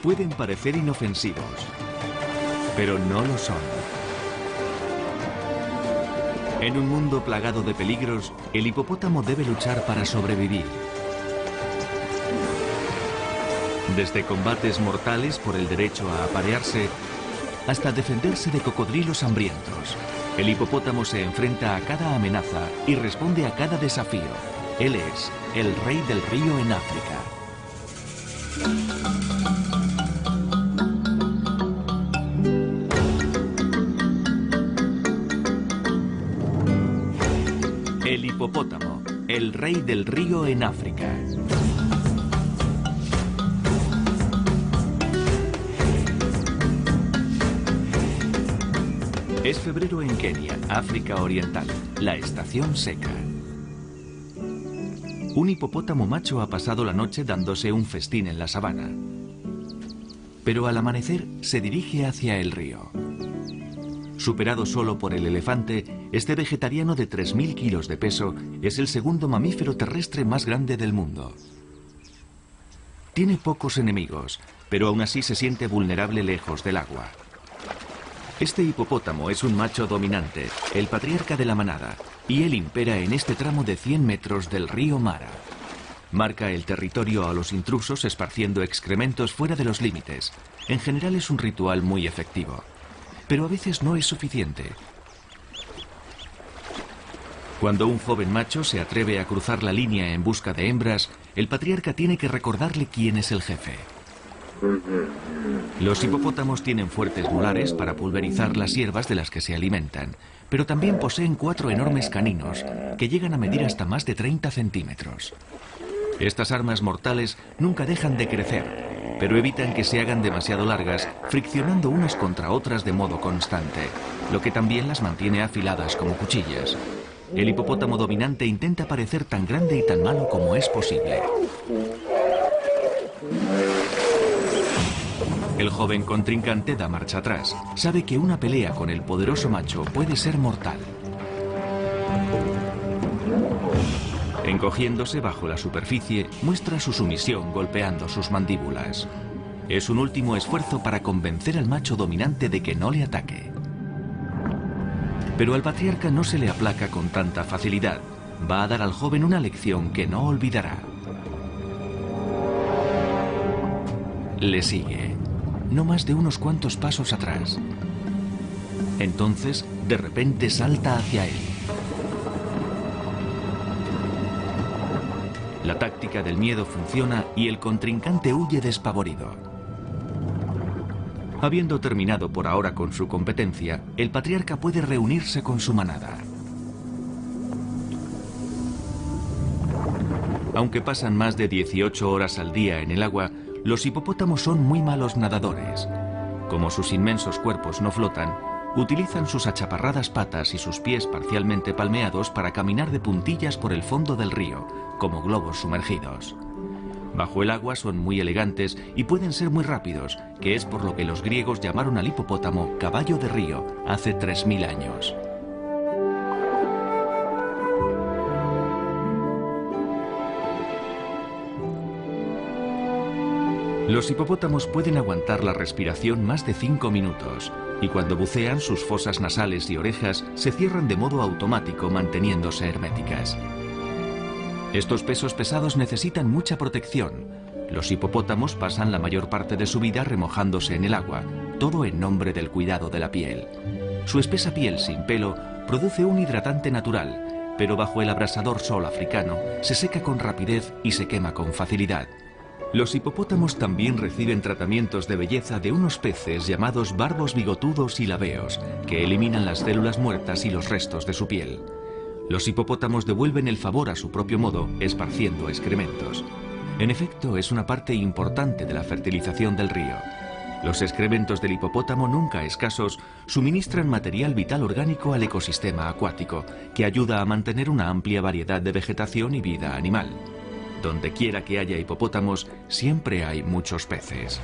Pueden parecer inofensivos, pero no lo son. En un mundo plagado de peligros, el hipopótamo debe luchar para sobrevivir. Desde combates mortales por el derecho a aparearse, hasta defenderse de cocodrilos hambrientos, el hipopótamo se enfrenta a cada amenaza y responde a cada desafío. Él es el rey del río en África. El hipopótamo, el rey del río en África. Es febrero en Kenia, África Oriental, la estación seca. Un hipopótamo macho ha pasado la noche dándose un festín en la sabana. Pero al amanecer se dirige hacia el río. Superado solo por el elefante, este vegetariano de 3.000 kilos de peso es el segundo mamífero terrestre más grande del mundo. Tiene pocos enemigos, pero aún así se siente vulnerable lejos del agua. Este hipopótamo es un macho dominante, el patriarca de la manada, y él impera en este tramo de 100 metros del río Mara. Marca el territorio a los intrusos esparciendo excrementos fuera de los límites. En general es un ritual muy efectivo, pero a veces no es suficiente. Cuando un joven macho se atreve a cruzar la línea en busca de hembras, el patriarca tiene que recordarle quién es el jefe. Los hipopótamos tienen fuertes molares para pulverizar las hierbas de las que se alimentan, pero también poseen 4 enormes caninos que llegan a medir hasta más de 30 centímetros. Estas armas mortales nunca dejan de crecer, pero evitan que se hagan demasiado largas, friccionando unas contra otras de modo constante, lo que también las mantiene afiladas como cuchillas. El hipopótamo dominante intenta parecer tan grande y tan malo como es posible. El joven contrincante da marcha atrás. Sabe que una pelea con el poderoso macho puede ser mortal. Encogiéndose bajo la superficie, muestra su sumisión golpeando sus mandíbulas. Es un último esfuerzo para convencer al macho dominante de que no le ataque. Pero al patriarca no se le aplaca con tanta facilidad. Va a dar al joven una lección que no olvidará. Le sigue, no más de unos cuantos pasos atrás. Entonces, de repente salta hacia él. La táctica del miedo funciona y el contrincante huye despavorido. Habiendo terminado por ahora con su competencia, el patriarca puede reunirse con su manada. Aunque pasan más de 18 horas al día en el agua, los hipopótamos son muy malos nadadores. Como sus inmensos cuerpos no flotan, utilizan sus achaparradas patas y sus pies parcialmente palmeados para caminar de puntillas por el fondo del río, como globos sumergidos. Bajo el agua son muy elegantes y pueden ser muy rápidos, que es por lo que los griegos llamaron al hipopótamo caballo de río hace 3000 años. Los hipopótamos pueden aguantar la respiración más de 5 minutos y cuando bucean sus fosas nasales y orejas se cierran de modo automático manteniéndose herméticas. Estos pesos pesados necesitan mucha protección. Los hipopótamos pasan la mayor parte de su vida remojándose en el agua, todo en nombre del cuidado de la piel. Su espesa piel sin pelo produce un hidratante natural, pero bajo el abrasador sol africano se seca con rapidez y se quema con facilidad. Los hipopótamos también reciben tratamientos de belleza de unos peces llamados barbos bigotudos y labeos, que eliminan las células muertas y los restos de su piel. Los hipopótamos devuelven el favor a su propio modo, esparciendo excrementos. En efecto, es una parte importante de la fertilización del río. Los excrementos del hipopótamo, nunca escasos, suministran material vital orgánico al ecosistema acuático, que ayuda a mantener una amplia variedad de vegetación y vida animal. Donde quiera que haya hipopótamos, siempre hay muchos peces.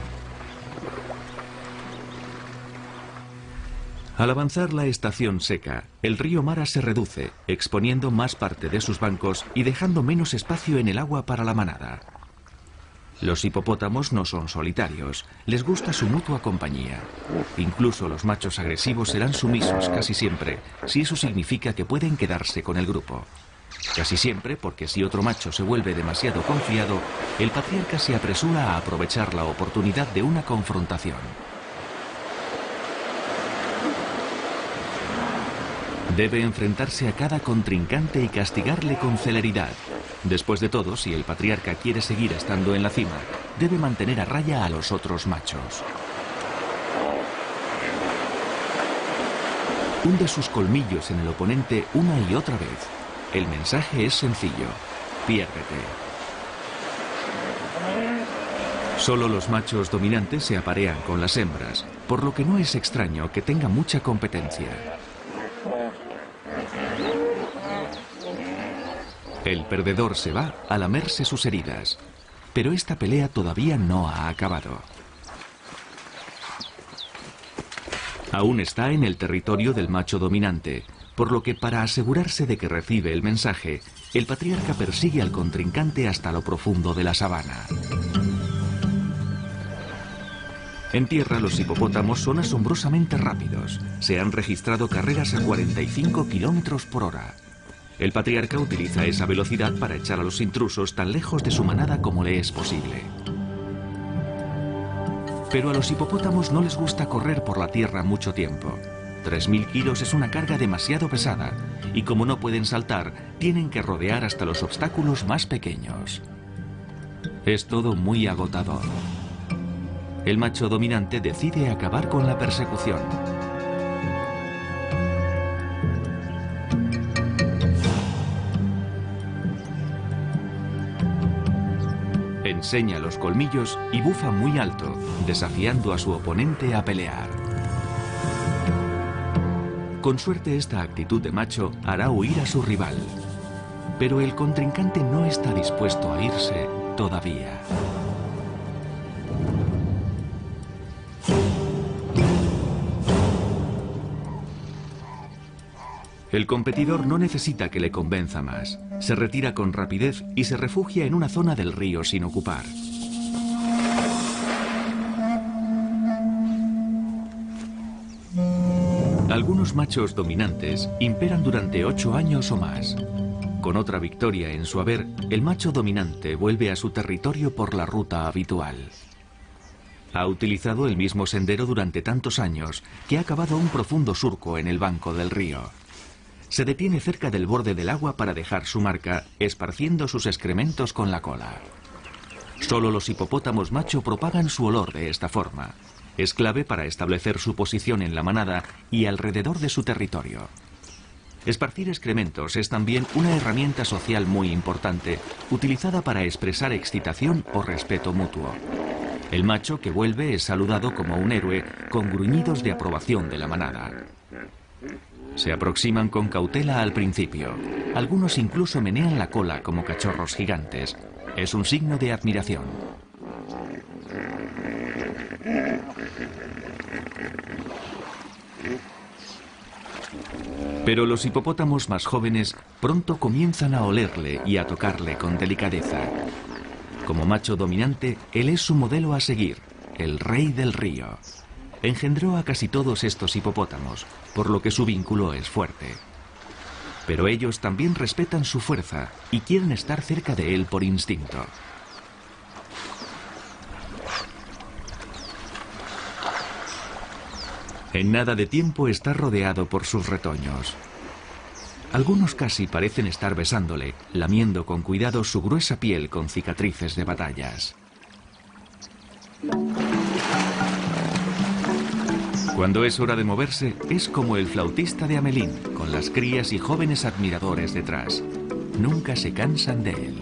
Al avanzar la estación seca, el río Mara se reduce, exponiendo más parte de sus bancos y dejando menos espacio en el agua para la manada. Los hipopótamos no son solitarios, les gusta su mutua compañía. Incluso los machos agresivos serán sumisos casi siempre, si eso significa que pueden quedarse con el grupo. Casi siempre, porque si otro macho se vuelve demasiado confiado, el patriarca se apresura a aprovechar la oportunidad de una confrontación. Debe enfrentarse a cada contrincante y castigarle con celeridad. Después de todo, si el patriarca quiere seguir estando en la cima, debe mantener a raya a los otros machos. Hunde sus colmillos en el oponente una y otra vez. El mensaje es sencillo: piérdete. Solo los machos dominantes se aparean con las hembras, por lo que no es extraño que tenga mucha competencia. El perdedor se va a lamerse sus heridas, pero esta pelea todavía no ha acabado. Aún está en el territorio del macho dominante, por lo que para asegurarse de que recibe el mensaje, el patriarca persigue al contrincante hasta lo profundo de la sabana. En tierra los hipopótamos son asombrosamente rápidos. Se han registrado carreras a 45 kilómetros por hora. El patriarca utiliza esa velocidad para echar a los intrusos tan lejos de su manada como le es posible. Pero a los hipopótamos no les gusta correr por la tierra mucho tiempo. 3000 kilos es una carga demasiado pesada, y como no pueden saltar, tienen que rodear hasta los obstáculos más pequeños. Es todo muy agotador. El macho dominante decide acabar con la persecución. Enseña los colmillos y bufa muy alto, desafiando a su oponente a pelear. Con suerte, esta actitud de macho hará huir a su rival. Pero el contrincante no está dispuesto a irse todavía. El competidor no necesita que le convenza más. Se retira con rapidez y se refugia en una zona del río sin ocupar. Algunos machos dominantes imperan durante 8 años o más. Con otra victoria en su haber, el macho dominante vuelve a su territorio por la ruta habitual. Ha utilizado el mismo sendero durante tantos años que ha cavado un profundo surco en el banco del río. Se detiene cerca del borde del agua para dejar su marca, esparciendo sus excrementos con la cola. Solo los hipopótamos macho propagan su olor de esta forma. Es clave para establecer su posición en la manada y alrededor de su territorio. Esparcir excrementos es también una herramienta social muy importante, utilizada para expresar excitación o respeto mutuo. El macho que vuelve es saludado como un héroe con gruñidos de aprobación de la manada. Se aproximan con cautela al principio. Algunos incluso menean la cola como cachorros gigantes. Es un signo de admiración. Pero los hipopótamos más jóvenes pronto comienzan a olerle y a tocarle con delicadeza. Como macho dominante, él es su modelo a seguir, el rey del río. Engendró a casi todos estos hipopótamos, por lo que su vínculo es fuerte. Pero ellos también respetan su fuerza y quieren estar cerca de él por instinto. En nada de tiempo está rodeado por sus retoños. Algunos casi parecen estar besándole, lamiendo con cuidado su gruesa piel con cicatrices de batallas. Cuando es hora de moverse, es como el flautista de Hamelín, con las crías y jóvenes admiradores detrás. Nunca se cansan de él.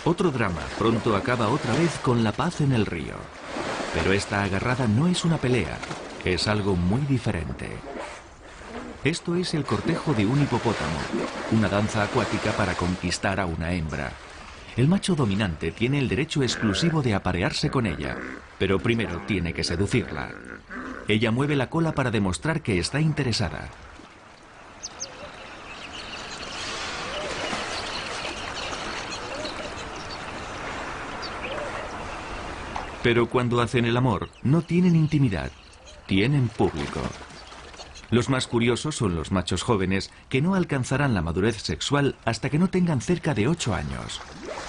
Otro drama pronto acaba otra vez con la paz en el río. Pero esta agarrada no es una pelea. es algo muy diferente. Esto es el cortejo de un hipopótamo, una danza acuática para conquistar a una hembra. El macho dominante tiene el derecho exclusivo de aparearse con ella, pero primero tiene que seducirla. Ella mueve la cola para demostrar que está interesada. Pero cuando hacen el amor, no tienen intimidad, tienen público. Los más curiosos son los machos jóvenes que no alcanzarán la madurez sexual hasta que no tengan cerca de 8 años.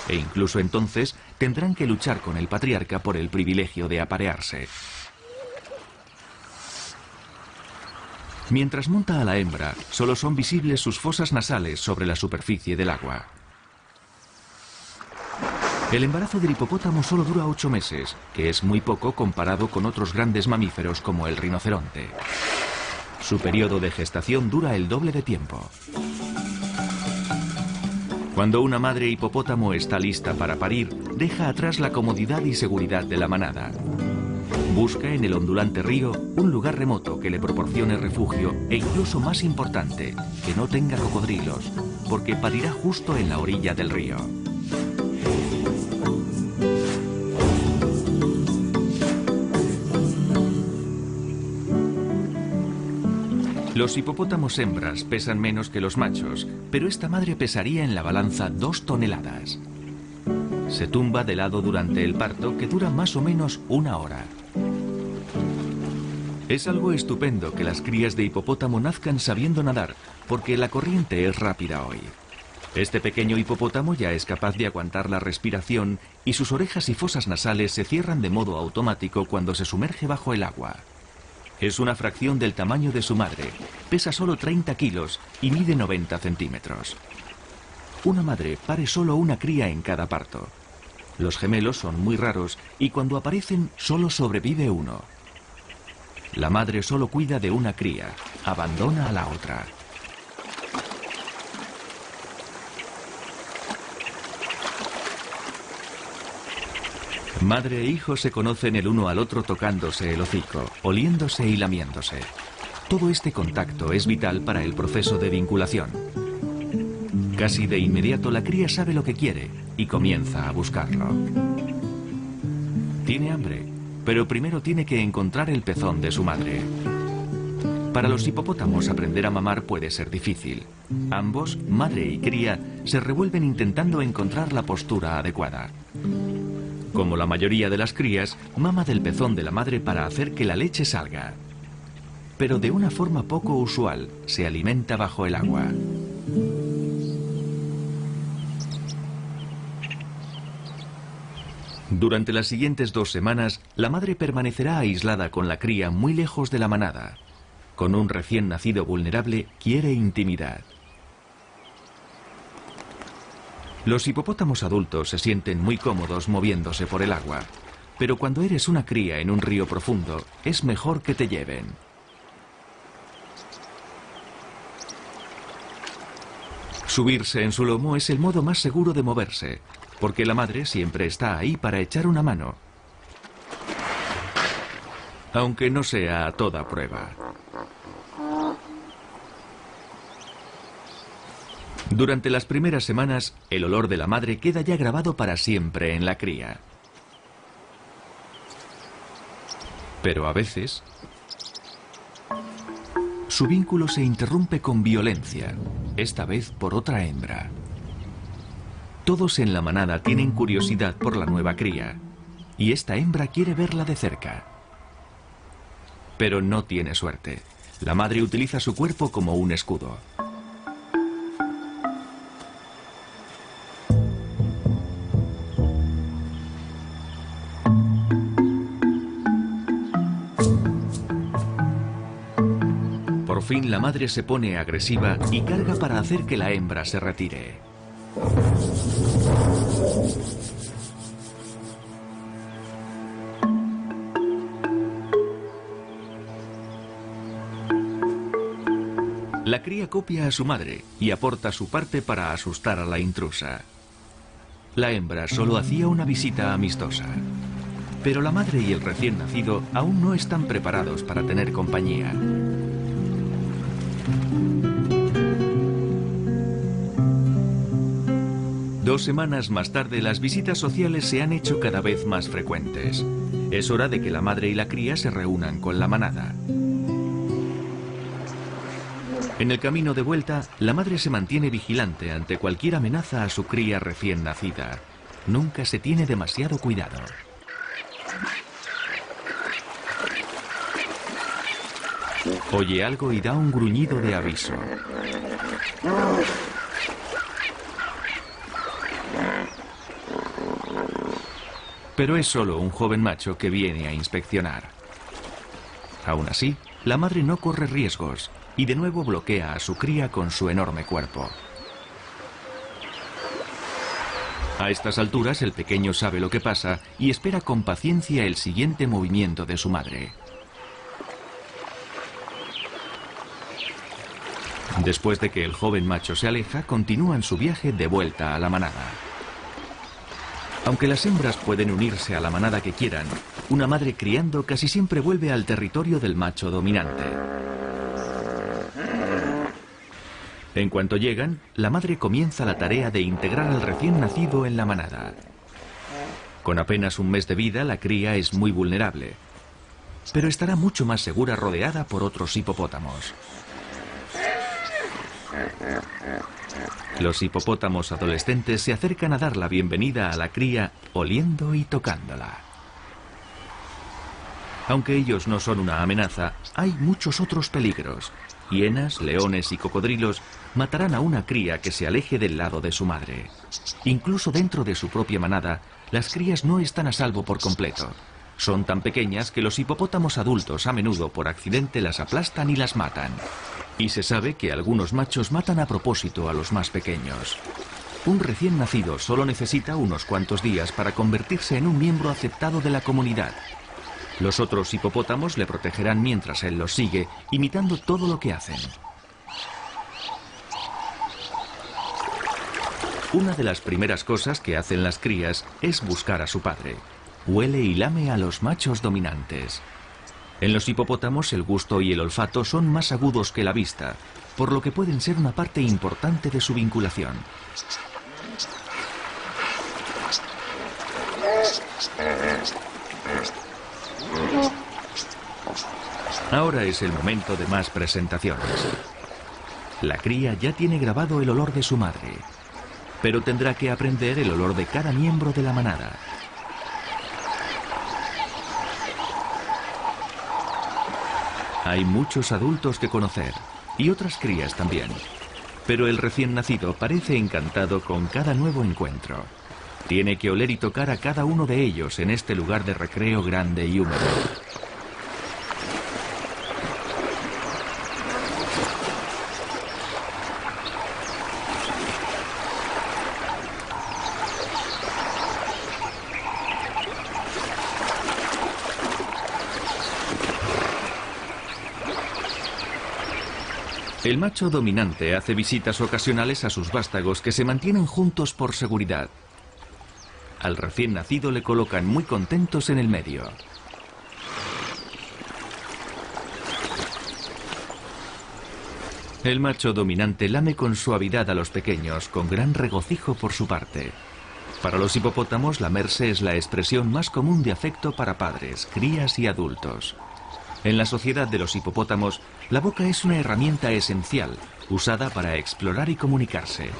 E incluso entonces tendrán que luchar con el patriarca por el privilegio de aparearse. Mientras monta a la hembra, solo son visibles sus fosas nasales sobre la superficie del agua. El embarazo del hipopótamo solo dura 8 meses, que es muy poco comparado con otros grandes mamíferos como el rinoceronte. Su periodo de gestación dura el doble de tiempo. Cuando una madre hipopótamo está lista para parir, deja atrás la comodidad y seguridad de la manada. Busca en el ondulante río un lugar remoto que le proporcione refugio e incluso más importante, que no tenga cocodrilos, porque parirá justo en la orilla del río. Los hipopótamos hembras pesan menos que los machos, pero esta madre pesaría en la balanza 2 toneladas. Se tumba de lado durante el parto, que dura más o menos 1 hora. Es algo estupendo que las crías de hipopótamo nazcan sabiendo nadar, porque la corriente es rápida hoy. Este pequeño hipopótamo ya es capaz de aguantar la respiración y sus orejas y fosas nasales se cierran de modo automático cuando se sumerge bajo el agua. Es una fracción del tamaño de su madre, pesa solo 30 kilos y mide 90 centímetros. Una madre pare solo una cría en cada parto. Los gemelos son muy raros y cuando aparecen solo sobrevive uno. La madre solo cuida de una cría, abandona a la otra. Madre e hijo se conocen el uno al otro tocándose el hocico, oliéndose y lamiéndose. Todo este contacto es vital para el proceso de vinculación. Casi de inmediato la cría sabe lo que quiere y comienza a buscarlo. Tiene hambre, pero primero tiene que encontrar el pezón de su madre. Para los hipopótamos aprender a mamar puede ser difícil. Ambos, madre y cría, se revuelven intentando encontrar la postura adecuada. Como la mayoría de las crías, mama del pezón de la madre para hacer que la leche salga. Pero de una forma poco usual, se alimenta bajo el agua. Durante las siguientes 2 semanas, la madre permanecerá aislada con la cría muy lejos de la manada. Con un recién nacido vulnerable, quiere intimidad. Los hipopótamos adultos se sienten muy cómodos moviéndose por el agua, pero cuando eres una cría en un río profundo, es mejor que te lleven. Subirse en su lomo es el modo más seguro de moverse, porque la madre siempre está ahí para echar una mano, aunque no sea a toda prueba. Durante las primeras semanas, el olor de la madre queda ya grabado para siempre en la cría. Pero a veces, su vínculo se interrumpe con violencia, esta vez por otra hembra. Todos en la manada tienen curiosidad por la nueva cría, y esta hembra quiere verla de cerca. Pero no tiene suerte. La madre utiliza su cuerpo como un escudo. Por fin la madre se pone agresiva y carga para hacer que la hembra se retire. La cría copia a su madre y aporta su parte para asustar a la intrusa. La hembra solo hacía una visita amistosa. Pero la madre y el recién nacido aún no están preparados para tener compañía. Dos semanas más tarde, las visitas sociales se han hecho cada vez más frecuentes. Es hora de que la madre y la cría se reúnan con la manada. En el camino de vuelta, la madre se mantiene vigilante ante cualquier amenaza a su cría recién nacida. Nunca se tiene demasiado cuidado. Oye algo y da un gruñido de aviso. Pero es solo un joven macho que viene a inspeccionar. Aún así, la madre no corre riesgos y de nuevo bloquea a su cría con su enorme cuerpo. A estas alturas, el pequeño sabe lo que pasa y espera con paciencia el siguiente movimiento de su madre. Después de que el joven macho se aleja, continúan su viaje de vuelta a la manada. Aunque las hembras pueden unirse a la manada que quieran, una madre criando casi siempre vuelve al territorio del macho dominante. En cuanto llegan, la madre comienza la tarea de integrar al recién nacido en la manada. Con apenas un mes de vida, la cría es muy vulnerable, pero estará mucho más segura rodeada por otros hipopótamos. Los hipopótamos adolescentes se acercan a dar la bienvenida a la cría, oliendo y tocándola. Aunque ellos no son una amenaza, hay muchos otros peligros. Hienas, leones y cocodrilos matarán a una cría que se aleje del lado de su madre. Incluso dentro de su propia manada, las crías no están a salvo por completo. Son tan pequeñas que los hipopótamos adultos a menudo por accidente las aplastan y las matan. Y se sabe que algunos machos matan a propósito a los más pequeños. Un recién nacido solo necesita unos cuantos días para convertirse en un miembro aceptado de la comunidad. Los otros hipopótamos le protegerán mientras él los sigue, imitando todo lo que hacen. Una de las primeras cosas que hacen las crías es buscar a su padre. Huele y lame a los machos dominantes. En los hipopótamos el gusto y el olfato son más agudos que la vista, por lo que pueden ser una parte importante de su vinculación. Ahora es el momento de más presentaciones. La cría ya tiene grabado el olor de su madre, pero tendrá que aprender el olor de cada miembro de la manada. Hay muchos adultos que conocer, y otras crías también. Pero el recién nacido parece encantado con cada nuevo encuentro. Tiene que oler y tocar a cada uno de ellos en este lugar de recreo grande y húmedo. El macho dominante hace visitas ocasionales a sus vástagos que se mantienen juntos por seguridad. Al recién nacido le colocan muy contentos en el medio. El macho dominante lame con suavidad a los pequeños, con gran regocijo por su parte. Para los hipopótamos, lamerse es la expresión más común de afecto para padres, crías y adultos. En la sociedad de los hipopótamos, la boca es una herramienta esencial, usada para explorar y comunicarse.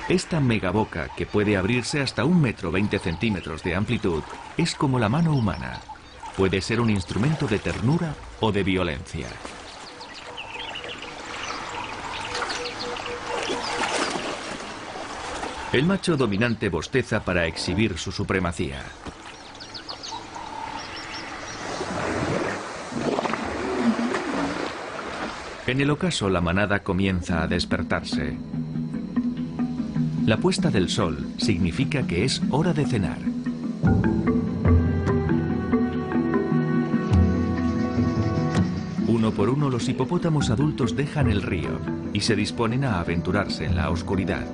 Esta megaboca, que puede abrirse hasta 1,20 m de amplitud, es como la mano humana. Puede ser un instrumento de ternura o de violencia. El macho dominante bosteza para exhibir su supremacía. En el ocaso, la manada comienza a despertarse. La puesta del sol significa que es hora de cenar. Uno por uno, los hipopótamos adultos dejan el río y se disponen a aventurarse en la oscuridad.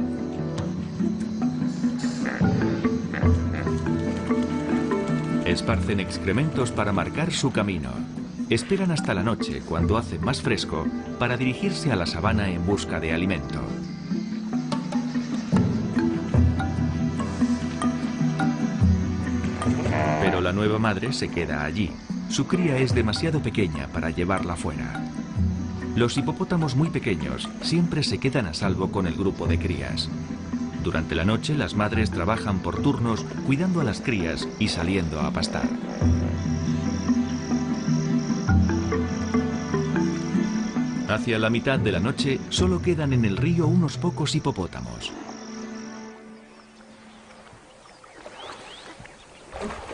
Esparcen excrementos para marcar su camino. Esperan hasta la noche, cuando hace más fresco, para dirigirse a la sabana en busca de alimento. Pero la nueva madre se queda allí. Su cría es demasiado pequeña para llevarla fuera. Los hipopótamos muy pequeños siempre se quedan a salvo con el grupo de crías. Durante la noche las madres trabajan por turnos cuidando a las crías y saliendo a pastar. Hacia la mitad de la noche solo quedan en el río unos pocos hipopótamos.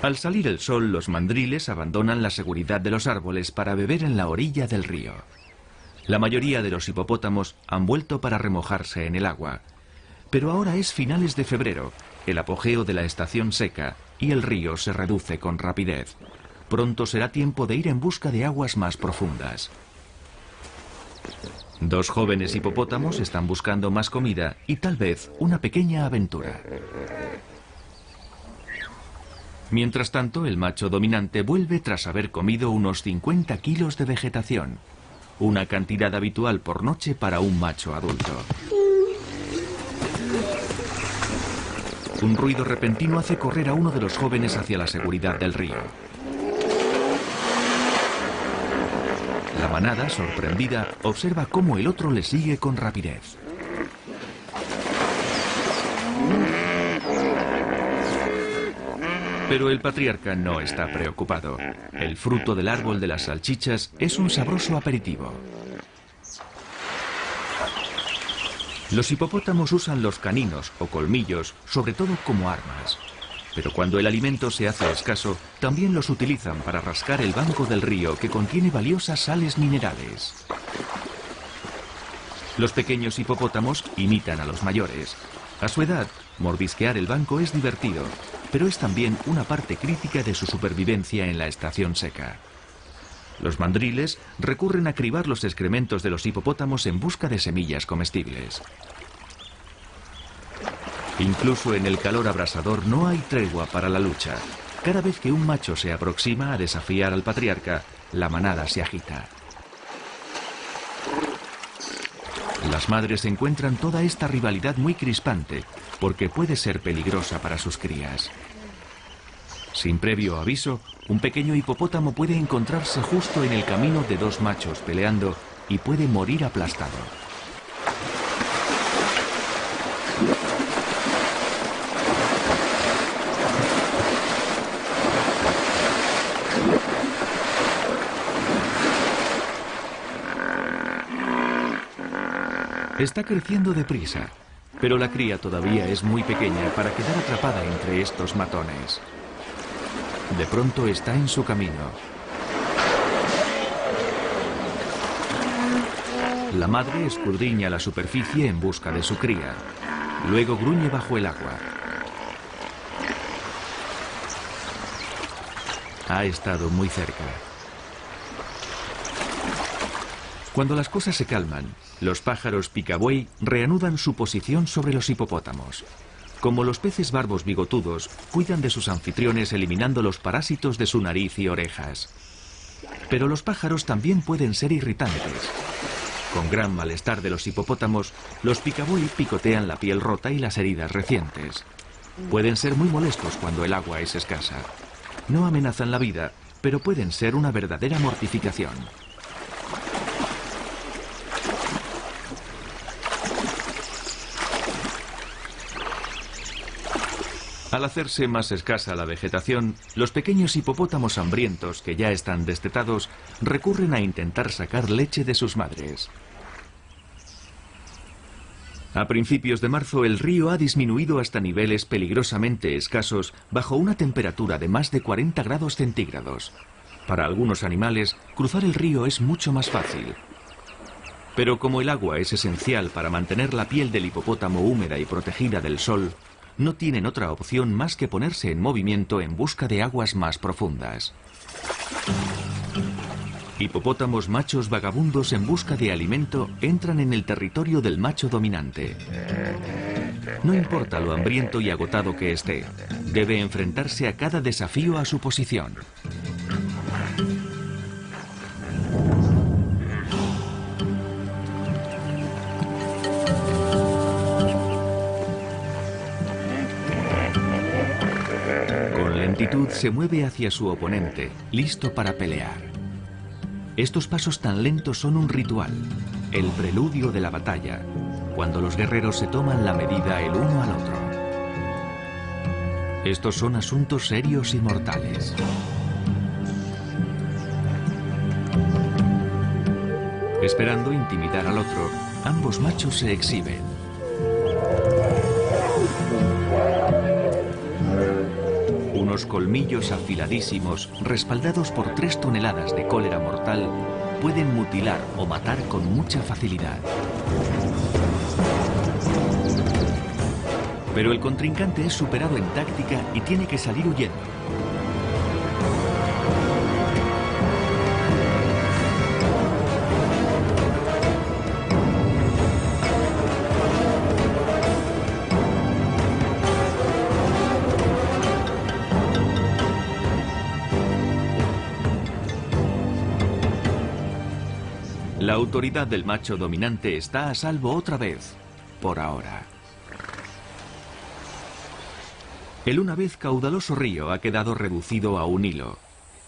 Al salir el sol, los mandriles abandonan la seguridad de los árboles para beber en la orilla del río. La mayoría de los hipopótamos han vuelto para remojarse en el agua. Pero ahora es finales de febrero, el apogeo de la estación seca, y el río se reduce con rapidez. Pronto será tiempo de ir en busca de aguas más profundas. Dos jóvenes hipopótamos están buscando más comida y tal vez una pequeña aventura. Mientras tanto, el macho dominante vuelve tras haber comido unos 50 kilos de vegetación, una cantidad habitual por noche para un macho adulto. Un ruido repentino hace correr a uno de los jóvenes hacia la seguridad del río. La manada, sorprendida, observa cómo el otro le sigue con rapidez. Pero el patriarca no está preocupado. El fruto del árbol de las salchichas es un sabroso aperitivo. Los hipopótamos usan los caninos o colmillos, sobre todo como armas. Pero cuando el alimento se hace escaso, también los utilizan para rascar el banco del río que contiene valiosas sales minerales. Los pequeños hipopótamos imitan a los mayores. A su edad, mordisquear el banco es divertido, pero es también una parte crítica de su supervivencia en la estación seca. Los mandriles recurren a cribar los excrementos de los hipopótamos en busca de semillas comestibles. Incluso en el calor abrasador no hay tregua para la lucha. Cada vez que un macho se aproxima a desafiar al patriarca, la manada se agita. Las madres encuentran toda esta rivalidad muy crispante, porque puede ser peligrosa para sus crías. Sin previo aviso, un pequeño hipopótamo puede encontrarse justo en el camino de dos machos peleando y puede morir aplastado. Está creciendo deprisa, pero la cría todavía es muy pequeña para quedar atrapada entre estos matones. De pronto está en su camino. La madre escudriña la superficie en busca de su cría. Luego gruñe bajo el agua. Ha estado muy cerca. Cuando las cosas se calman, los pájaros picabuey reanudan su posición sobre los hipopótamos. Como los peces barbos bigotudos, cuidan de sus anfitriones eliminando los parásitos de su nariz y orejas. Pero los pájaros también pueden ser irritantes. Con gran malestar de los hipopótamos, los picabuey picotean la piel rota y las heridas recientes. Pueden ser muy molestos cuando el agua es escasa. No amenazan la vida, pero pueden ser una verdadera mortificación. Al hacerse más escasa la vegetación, los pequeños hipopótamos hambrientos que ya están destetados recurren a intentar sacar leche de sus madres. A principios de marzo el río ha disminuido hasta niveles peligrosamente escasos bajo una temperatura de más de 40 grados centígrados. Para algunos animales, cruzar el río es mucho más fácil. Pero como el agua es esencial para mantener la piel del hipopótamo húmeda y protegida del sol, no tienen otra opción más que ponerse en movimiento en busca de aguas más profundas. Hipopótamos machos vagabundos en busca de alimento entran en el territorio del macho dominante. No importa lo hambriento y agotado que esté, debe enfrentarse a cada desafío a su posición. Con lentitud se mueve hacia su oponente, listo para pelear. Estos pasos tan lentos son un ritual, el preludio de la batalla, cuando los guerreros se toman la medida el uno al otro. Estos son asuntos serios y mortales. Esperando intimidar al otro, ambos machos se exhiben. Unos colmillos afiladísimos, respaldados por 3 toneladas de cólera mortal, pueden mutilar o matar con mucha facilidad. Pero el contrincante es superado en táctica y tiene que salir huyendo. La autoridad del macho dominante está a salvo otra vez, por ahora. El una vez caudaloso río ha quedado reducido a un hilo.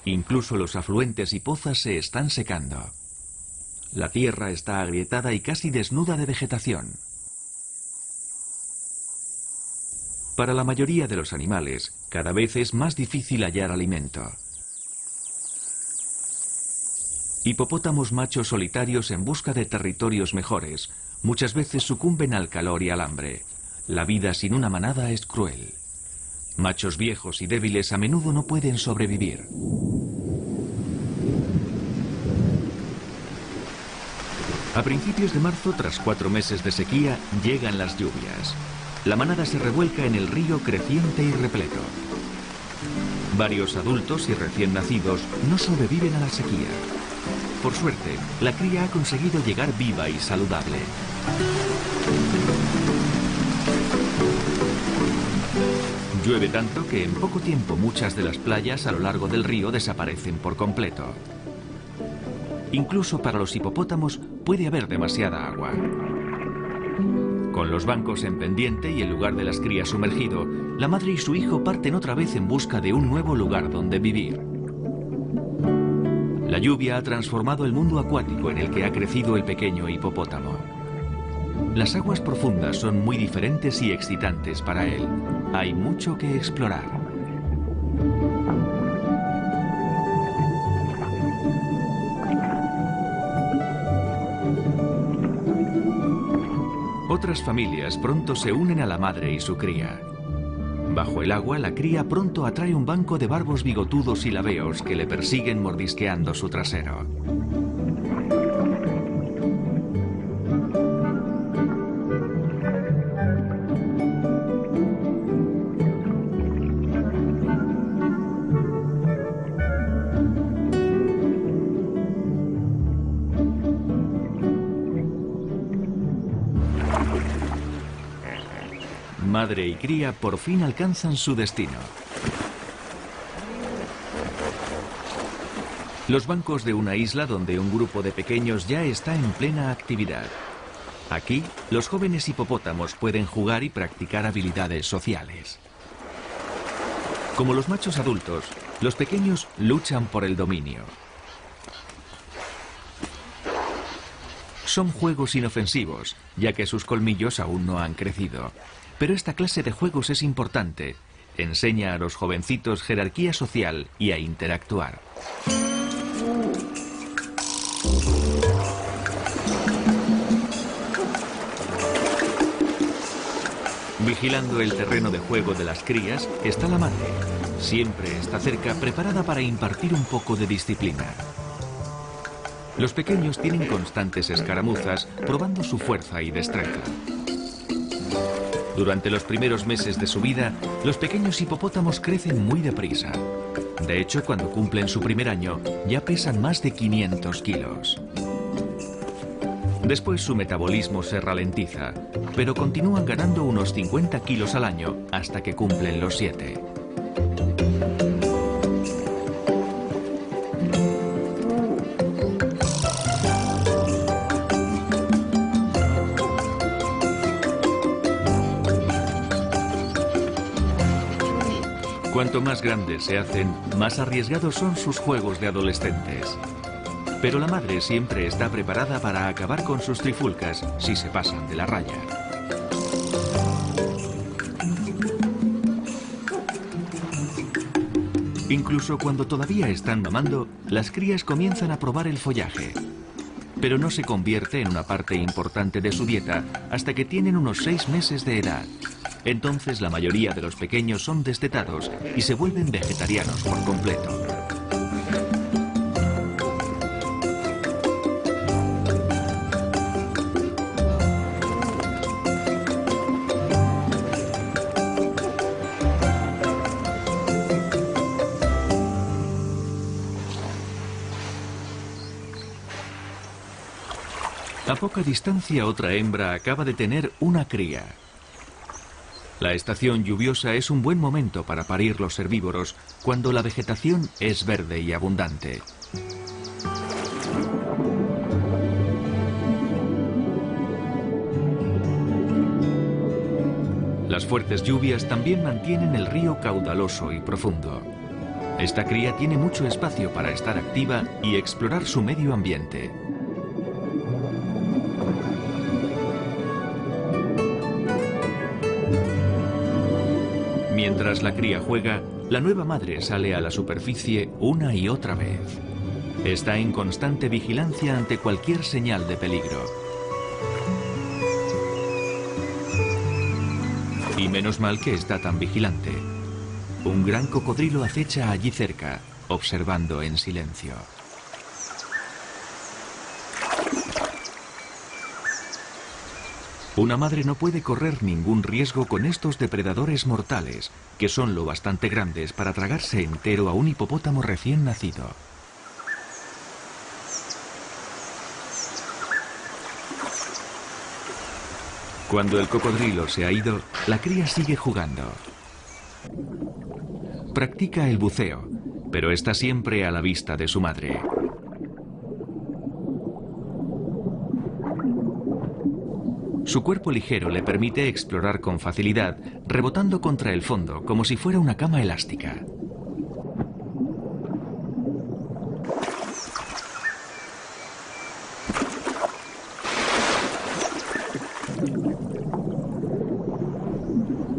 Incluso los afluentes y pozas se están secando. La tierra está agrietada y casi desnuda de vegetación. Para la mayoría de los animales, cada vez es más difícil hallar alimento. Hipopótamos machos solitarios en busca de territorios mejores muchas veces sucumben al calor y al hambre. La vida sin una manada es cruel. Machos viejos y débiles a menudo no pueden sobrevivir. A principios de marzo, tras 4 meses de sequía, llegan las lluvias. La manada se revuelca en el río creciente y repleto. Varios adultos y recién nacidos no sobreviven a la sequía. Por suerte, la cría ha conseguido llegar viva y saludable. Llueve tanto que en poco tiempo muchas de las playas a lo largo del río desaparecen por completo. Incluso para los hipopótamos puede haber demasiada agua. Con los bancos en pendiente y el lugar de las crías sumergido, la madre y su hijo parten otra vez en busca de un nuevo lugar donde vivir. La lluvia ha transformado el mundo acuático en el que ha crecido el pequeño hipopótamo. Las aguas profundas son muy diferentes y excitantes para él. Hay mucho que explorar. Otras familias pronto se unen a la madre y su cría. Bajo el agua, la cría pronto atrae un banco de barbos bigotudos y labeos que le persiguen mordisqueando su trasero. Madre y cría por fin alcanzan su destino. Los bancos de una isla donde un grupo de pequeños ya está en plena actividad. Aquí, los jóvenes hipopótamos pueden jugar y practicar habilidades sociales. Como los machos adultos, los pequeños luchan por el dominio. Son juegos inofensivos, ya que sus colmillos aún no han crecido. Pero esta clase de juegos es importante. Enseña a los jovencitos jerarquía social y a interactuar. Vigilando el terreno de juego de las crías está la madre. Siempre está cerca, preparada para impartir un poco de disciplina. Los pequeños tienen constantes escaramuzas, probando su fuerza y destreza. Durante los primeros meses de su vida, los pequeños hipopótamos crecen muy deprisa. De hecho, cuando cumplen su primer año, ya pesan más de 500 kilos. Después su metabolismo se ralentiza, pero continúan ganando unos 50 kilos al año hasta que cumplen los 7. Cuanto más grandes se hacen, más arriesgados son sus juegos de adolescentes. Pero la madre siempre está preparada para acabar con sus trifulcas si se pasan de la raya. Incluso cuando todavía están mamando, las crías comienzan a probar el follaje. Pero no se convierte en una parte importante de su dieta hasta que tienen unos 6 meses de edad. Entonces la mayoría de los pequeños son destetados y se vuelven vegetarianos por completo. A poca distancia otra hembra acaba de tener una cría. La estación lluviosa es un buen momento para parir los herbívoros cuando la vegetación es verde y abundante. Las fuertes lluvias también mantienen el río caudaloso y profundo. Esta cría tiene mucho espacio para estar activa y explorar su medio ambiente. Mientras la cría juega, la nueva madre sale a la superficie una y otra vez. Está en constante vigilancia ante cualquier señal de peligro. Y menos mal que está tan vigilante. Un gran cocodrilo acecha allí cerca, observando en silencio. Una madre no puede correr ningún riesgo con estos depredadores mortales, que son lo bastante grandes para tragarse entero a un hipopótamo recién nacido. Cuando el cocodrilo se ha ido, la cría sigue jugando. Practica el buceo, pero está siempre a la vista de su madre. Su cuerpo ligero le permite explorar con facilidad, rebotando contra el fondo como si fuera una cama elástica.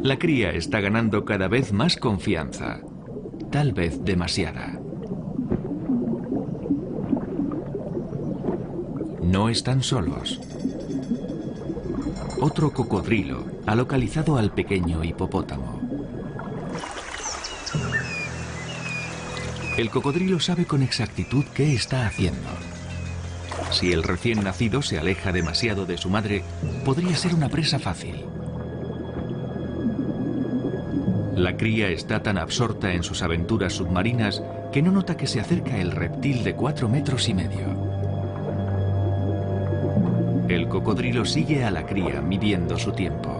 La cría está ganando cada vez más confianza, tal vez demasiada. No están solos. Otro cocodrilo ha localizado al pequeño hipopótamo. El cocodrilo sabe con exactitud qué está haciendo. Si el recién nacido se aleja demasiado de su madre, podría ser una presa fácil. La cría está tan absorta en sus aventuras submarinas que no nota que se acerca el reptil de 4,5 metros. El cocodrilo sigue a la cría midiendo su tiempo.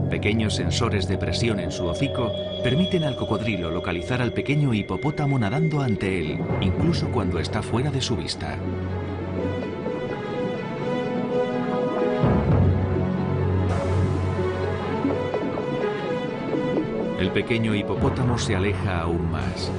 Pequeños sensores de presión en su hocico permiten al cocodrilo localizar al pequeño hipopótamo nadando ante él, incluso cuando está fuera de su vista. El pequeño hipopótamo se aleja aún más.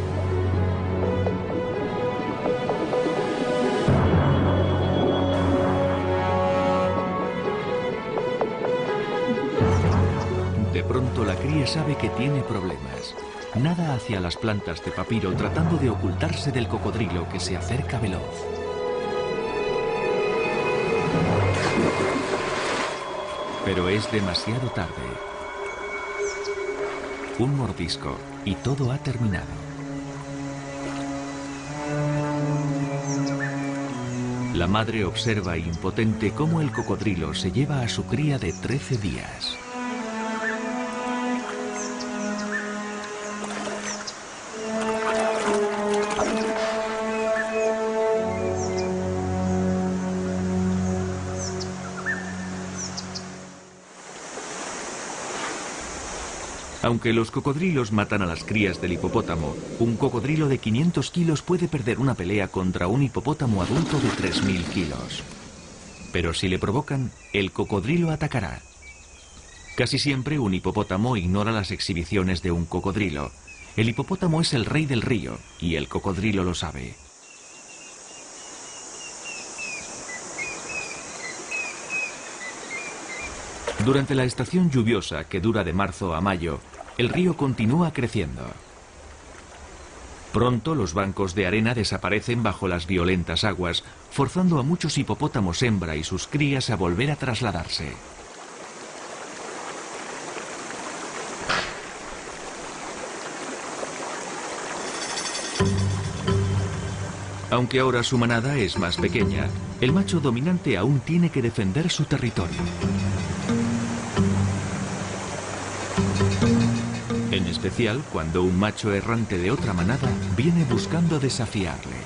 De pronto la cría sabe que tiene problemas. Nada hacia las plantas de papiro tratando de ocultarse del cocodrilo que se acerca veloz. Pero es demasiado tarde. Un mordisco y todo ha terminado. La madre observa impotente cómo el cocodrilo se lleva a su cría de 13 días. Aunque los cocodrilos matan a las crías del hipopótamo, un cocodrilo de 500 kilos puede perder una pelea contra un hipopótamo adulto de 3000 kilos. Pero si le provocan, el cocodrilo atacará. Casi siempre un hipopótamo ignora las exhibiciones de un cocodrilo. El hipopótamo es el rey del río y el cocodrilo lo sabe. Durante la estación lluviosa, que dura de marzo a mayo, el río continúa creciendo. Pronto los bancos de arena desaparecen bajo las violentas aguas, forzando a muchos hipopótamos hembra y sus crías a volver a trasladarse. Aunque ahora su manada es más pequeña, el macho dominante aún tiene que defender su territorio. En especial cuando un macho errante de otra manada viene buscando desafiarle.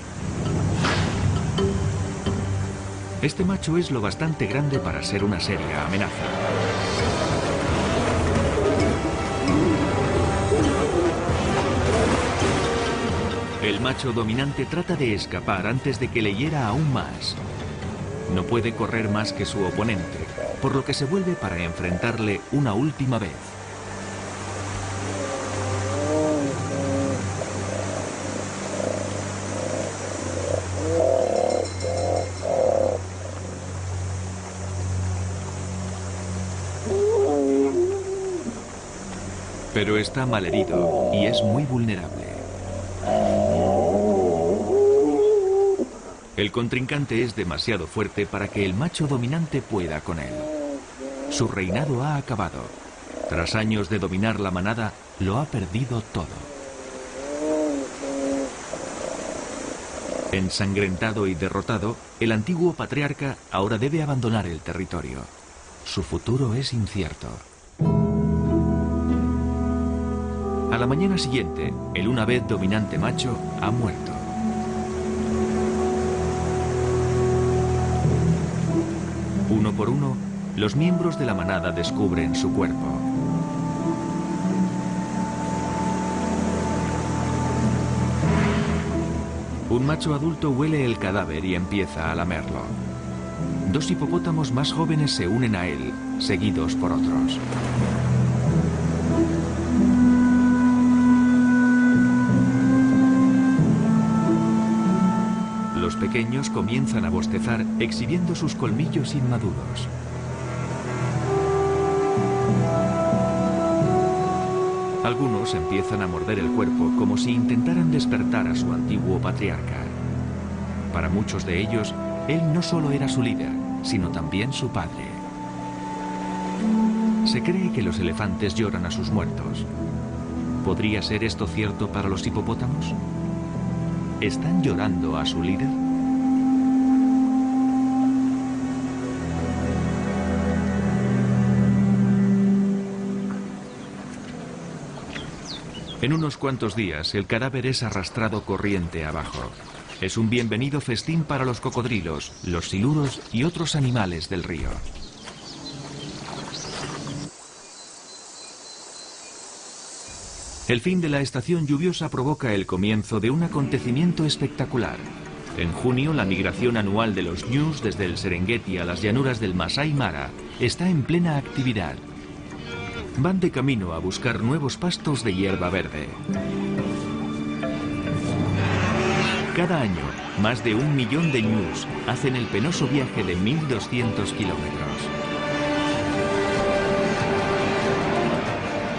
Este macho es lo bastante grande para ser una seria amenaza. El macho dominante trata de escapar antes de que le hiera aún más. No puede correr más que su oponente, por lo que se vuelve para enfrentarle una última vez. Pero está malherido y es muy vulnerable. El contrincante es demasiado fuerte para que el macho dominante pueda con él. Su reinado ha acabado. Tras años de dominar la manada, lo ha perdido todo. Ensangrentado y derrotado, el antiguo patriarca ahora debe abandonar el territorio. Su futuro es incierto. A la mañana siguiente, el una vez dominante macho ha muerto. Uno por uno, los miembros de la manada descubren su cuerpo. Un macho adulto huele el cadáver y empieza a lamerlo. Dos hipopótamos más jóvenes se unen a él, seguidos por otros. Los pequeños comienzan a bostezar, exhibiendo sus colmillos inmaduros. Algunos empiezan a morder el cuerpo como si intentaran despertar a su antiguo patriarca. Para muchos de ellos, él no solo era su líder, sino también su padre. Se cree que los elefantes lloran a sus muertos. ¿Podría ser esto cierto para los hipopótamos? ¿Están llorando a su líder? En unos cuantos días, el cadáver es arrastrado corriente abajo. Es un bienvenido festín para los cocodrilos, los siluros y otros animales del río. El fin de la estación lluviosa provoca el comienzo de un acontecimiento espectacular. En junio, la migración anual de los ñus desde el Serengeti a las llanuras del Masai Mara está en plena actividad. Van de camino a buscar nuevos pastos de hierba verde. Cada año, más de 1 millón de ñus hacen el penoso viaje de 1200 kilómetros.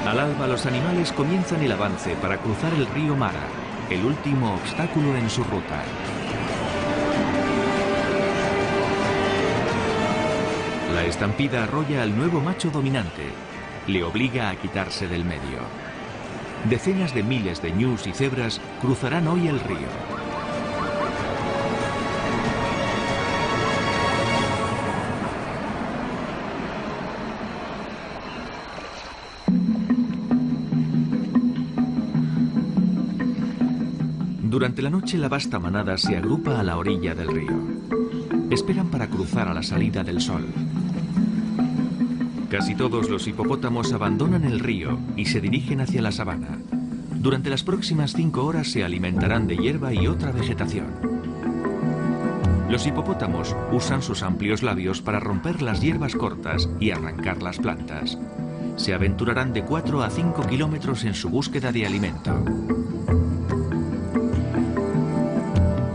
Al alba, los animales comienzan el avance para cruzar el río Mara, el último obstáculo en su ruta. La estampida arrolla al nuevo macho dominante. Le obliga a quitarse del medio. Decenas de miles de ñus y cebras cruzarán hoy el río. Durante la noche, la vasta manada se agrupa a la orilla del río. Esperan para cruzar a la salida del sol. Casi todos los hipopótamos abandonan el río y se dirigen hacia la sabana. Durante las próximas 5 horas se alimentarán de hierba y otra vegetación. Los hipopótamos usan sus amplios labios para romper las hierbas cortas y arrancar las plantas. Se aventurarán de 4 a 5 kilómetros en su búsqueda de alimento.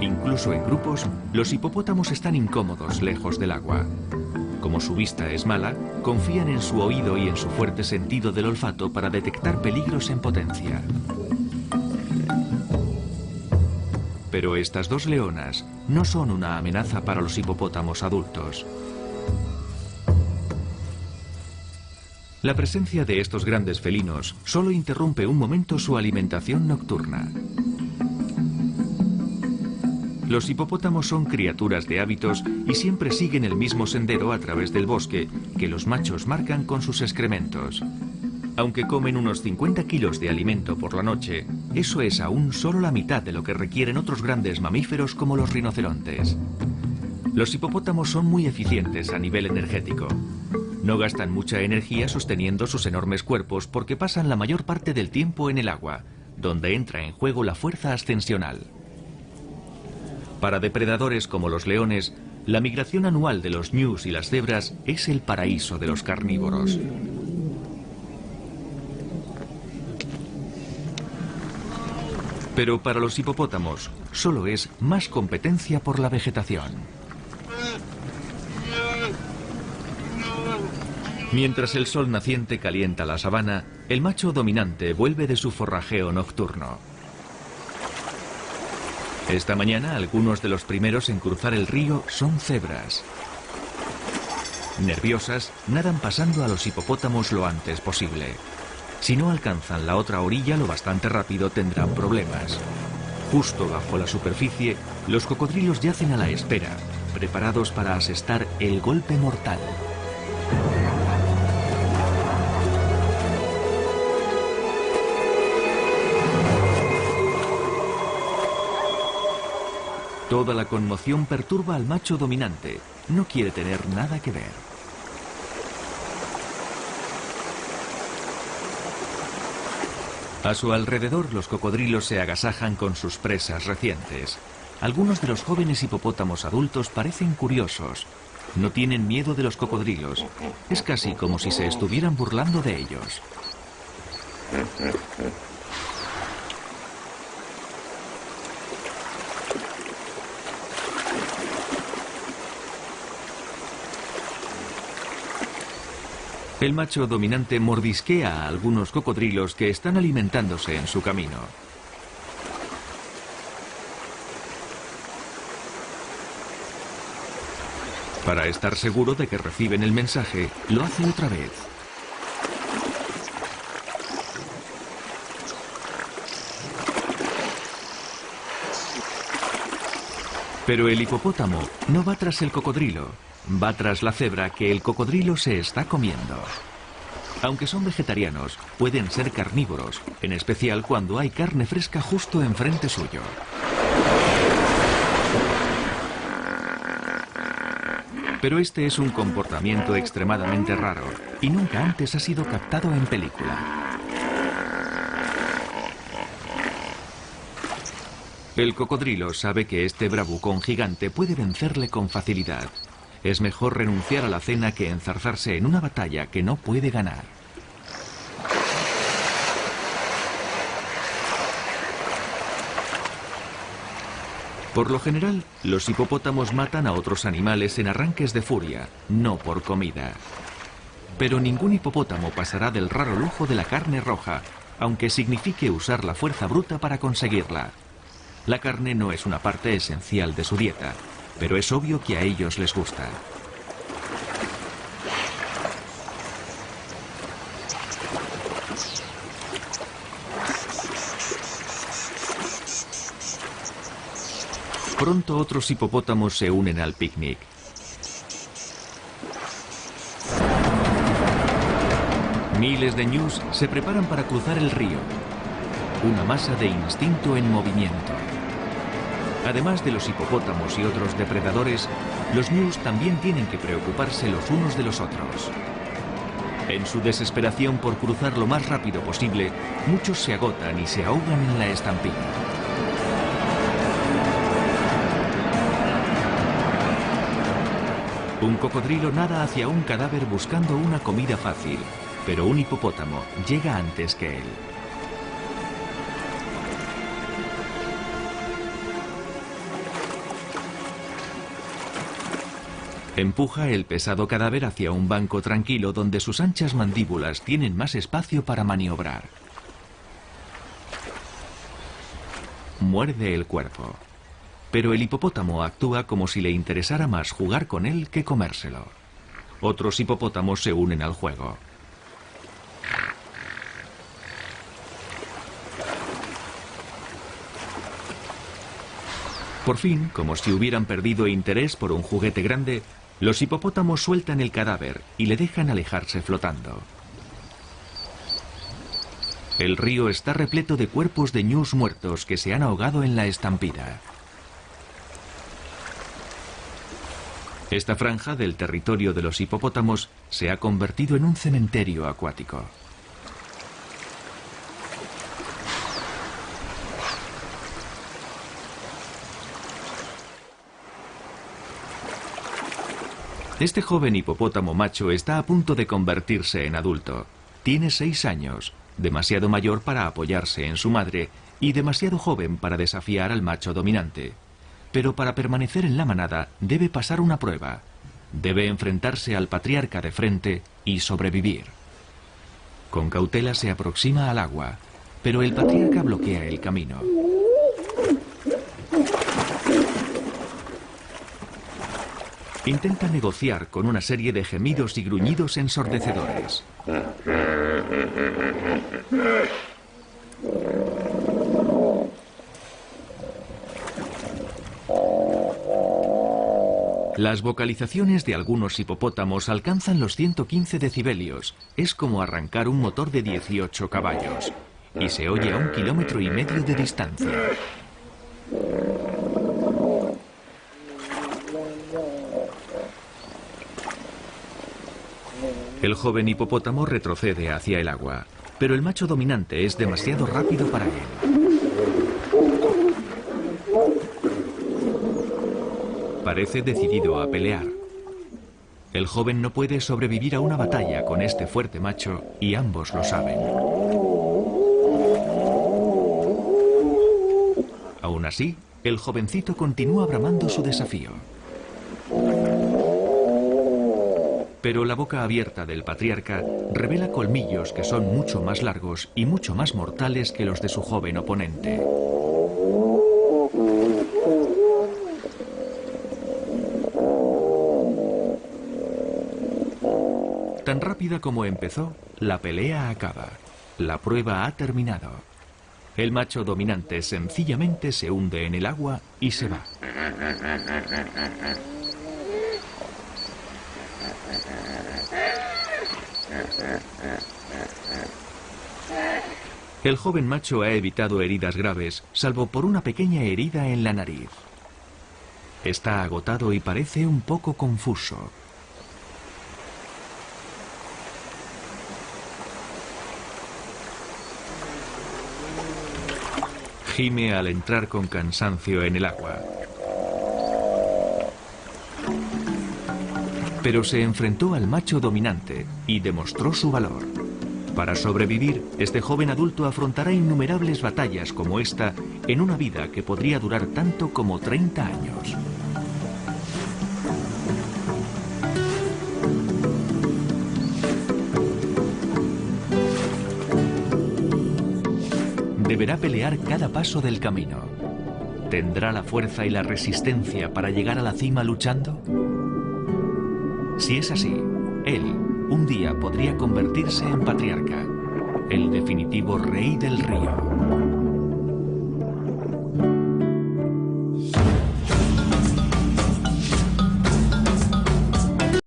Incluso en grupos, los hipopótamos están incómodos lejos del agua. Como su vista es mala, confían en su oído y en su fuerte sentido del olfato para detectar peligros en potencia. Pero estas dos leonas no son una amenaza para los hipopótamos adultos. La presencia de estos grandes felinos solo interrumpe un momento su alimentación nocturna. Los hipopótamos son criaturas de hábitos y siempre siguen el mismo sendero a través del bosque que los machos marcan con sus excrementos. Aunque comen unos 50 kilos de alimento por la noche, eso es aún solo la mitad de lo que requieren otros grandes mamíferos como los rinocerontes. Los hipopótamos son muy eficientes a nivel energético. No gastan mucha energía sosteniendo sus enormes cuerpos porque pasan la mayor parte del tiempo en el agua, donde entra en juego la fuerza ascensional. Para depredadores como los leones, la migración anual de los ñus y las cebras es el paraíso de los carnívoros. Pero para los hipopótamos solo es más competencia por la vegetación. Mientras el sol naciente calienta la sabana, el macho dominante vuelve de su forrajeo nocturno. Esta mañana, algunos de los primeros en cruzar el río son cebras. Nerviosas, nadan pasando a los hipopótamos lo antes posible. Si no alcanzan la otra orilla lo bastante rápido, tendrán problemas. Justo bajo la superficie, los cocodrilos yacen a la espera, preparados para asestar el golpe mortal. Toda la conmoción perturba al macho dominante. No quiere tener nada que ver. A su alrededor, los cocodrilos se agasajan con sus presas recientes. Algunos de los jóvenes hipopótamos adultos parecen curiosos. No tienen miedo de los cocodrilos. Es casi como si se estuvieran burlando de ellos. El macho dominante mordisquea a algunos cocodrilos que están alimentándose en su camino. Para estar seguro de que reciben el mensaje, lo hace otra vez. Pero el hipopótamo no va tras el cocodrilo. Va tras la cebra que el cocodrilo se está comiendo. Aunque son vegetarianos, pueden ser carnívoros, en especial cuando hay carne fresca justo enfrente suyo. Pero este es un comportamiento extremadamente raro y nunca antes ha sido captado en película. El cocodrilo sabe que este bravucón gigante puede vencerle con facilidad. Es mejor renunciar a la cena que enzarzarse en una batalla que no puede ganar. Por lo general, los hipopótamos matan a otros animales en arranques de furia, no por comida. Pero ningún hipopótamo pasará del raro lujo de la carne roja, aunque signifique usar la fuerza bruta para conseguirla. La carne no es una parte esencial de su dieta, pero es obvio que a ellos les gusta. Pronto otros hipopótamos se unen al picnic. Miles de ñus se preparan para cruzar el río. Una masa de instinto en movimiento. Además de los hipopótamos y otros depredadores, los ñus también tienen que preocuparse los unos de los otros. En su desesperación por cruzar lo más rápido posible, muchos se agotan y se ahogan en la estampida. Un cocodrilo nada hacia un cadáver buscando una comida fácil, pero un hipopótamo llega antes que él. Empuja el pesado cadáver hacia un banco tranquilo donde sus anchas mandíbulas tienen más espacio para maniobrar. Muerde el cuerpo. Pero el hipopótamo actúa como si le interesara más jugar con él que comérselo. Otros hipopótamos se unen al juego. Por fin, como si hubieran perdido interés por un juguete grande, los hipopótamos sueltan el cadáver y le dejan alejarse flotando. El río está repleto de cuerpos de ñus muertos que se han ahogado en la estampida. Esta franja del territorio de los hipopótamos se ha convertido en un cementerio acuático. Este joven hipopótamo macho está a punto de convertirse en adulto. Tiene 6 años, demasiado mayor para apoyarse en su madre y demasiado joven para desafiar al macho dominante. Pero para permanecer en la manada debe pasar una prueba. Debe enfrentarse al patriarca de frente y sobrevivir. Con cautela se aproxima al agua, pero el patriarca bloquea el camino. Intenta negociar con una serie de gemidos y gruñidos ensordecedores. Las vocalizaciones de algunos hipopótamos alcanzan los 115 decibelios. Es como arrancar un motor de 18 caballos. Y se oye a 1,5 kilómetros de distancia. El joven hipopótamo retrocede hacia el agua, pero el macho dominante es demasiado rápido para él. Parece decidido a pelear. El joven no puede sobrevivir a una batalla con este fuerte macho y ambos lo saben. Aún así, el jovencito continúa bramando su desafío. Pero la boca abierta del patriarca revela colmillos que son mucho más largos y mucho más mortales que los de su joven oponente. Tan rápida como empezó, la pelea acaba. La prueba ha terminado. El macho dominante sencillamente se hunde en el agua y se va. El joven macho ha evitado heridas graves, salvo por una pequeña herida en la nariz. Está agotado y parece un poco confuso. Gime al entrar con cansancio en el agua. Pero se enfrentó al macho dominante y demostró su valor. Para sobrevivir, este joven adulto afrontará innumerables batallas como esta en una vida que podría durar tanto como 30 años. Deberá pelear cada paso del camino. ¿Tendrá la fuerza y la resistencia para llegar a la cima luchando? Si es así, él un día podría convertirse en patriarca, el definitivo rey del río.